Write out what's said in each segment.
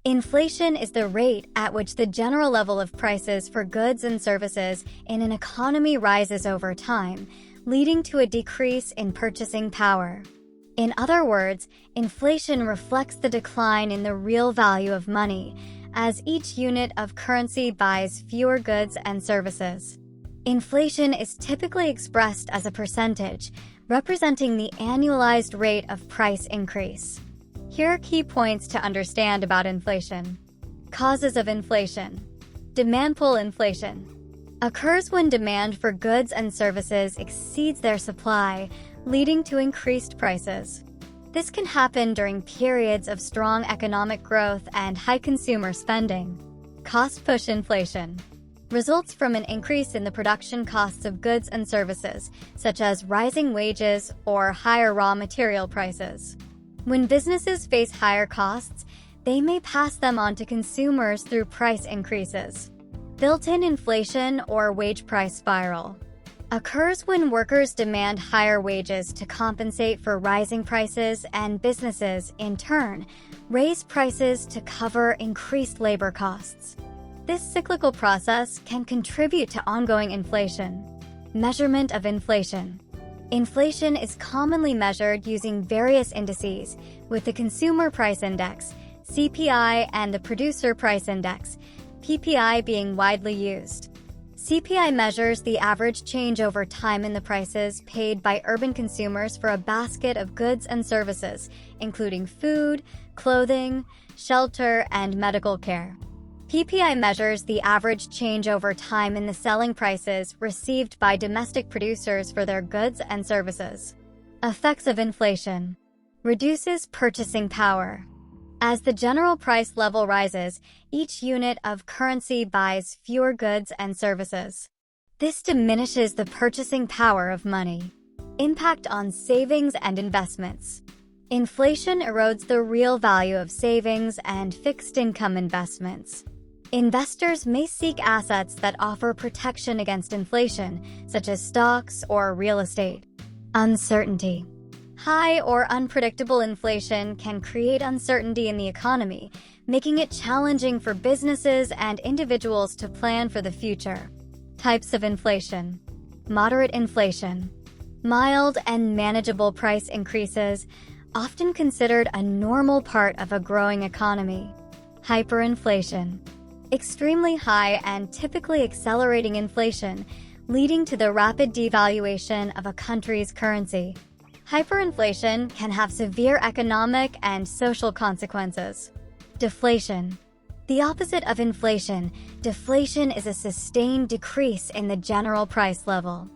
Inflation is the rate at which the general level of prices for goods and services in an economy rises over time, leading to a decrease in purchasing power. In other words, inflation reflects the decline in the real value of money, as each unit of currency buys fewer goods and services. Inflation is typically expressed as a percentage, representing the annualized rate of price increase. Here are key points to understand about inflation. Causes of inflation. Demand pull inflation occurs when demand for goods and services exceeds their supply, leading to increased prices. This can happen during periods of strong economic growth and high consumer spending. Cost push inflation results from an increase in the production costs of goods and services, such as rising wages or higher raw material prices. When businesses face higher costs, they may pass them on to consumers through price increases. Built-in inflation or wage price spiral occurs when workers demand higher wages to compensate for rising prices and businesses, in turn, raise prices to cover increased labor costs. This cyclical process can contribute to ongoing inflation. Measurement of inflation. Inflation is commonly measured using various indices, with the Consumer Price Index, CPI, and the Producer Price Index, PPI, being widely used. CPI measures the average change over time in the prices paid by urban consumers for a basket of goods and services, including food, clothing, shelter, and medical care. PPI measures the average change over time in the selling prices received by domestic producers for their goods and services. Effects of inflation. Reduces purchasing power. As the general price level rises, each unit of currency buys fewer goods and services. This diminishes the purchasing power of money. Impact on savings and investments. Inflation erodes the real value of savings and fixed income investments. Investors may seek assets that offer protection against inflation, such as stocks or real estate. Uncertainty. High or unpredictable inflation can create uncertainty in the economy, making it challenging for businesses and individuals to plan for the future. Types of inflation. Moderate inflation. Mild and manageable price increases, often considered a normal part of a growing economy. Hyperinflation. Extremely high and typically accelerating inflation, leading to the rapid devaluation of a country's currency. Hyperinflation can have severe economic and social consequences. Deflation. The opposite of inflation, deflation is a sustained decrease in the general price level.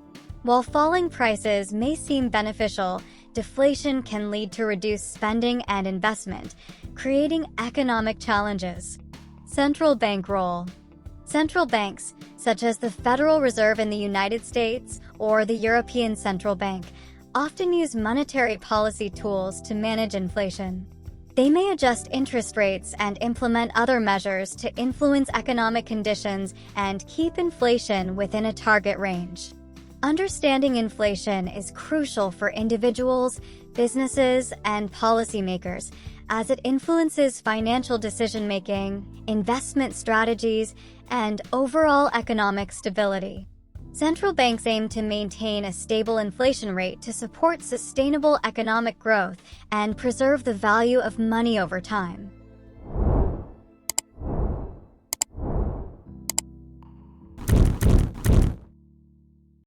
While falling prices may seem beneficial, deflation can lead to reduced spending and investment, creating economic challenges. Central bank role. Central banks, such as the Federal Reserve in the United States or the European Central Bank, often use monetary policy tools to manage inflation. They may adjust interest rates and implement other measures to influence economic conditions and keep inflation within a target range. Understanding inflation is crucial for individuals, businesses, and policymakers, as it influences financial decision-making, investment strategies, and overall economic stability. Central banks aim to maintain a stable inflation rate to support sustainable economic growth and preserve the value of money over time.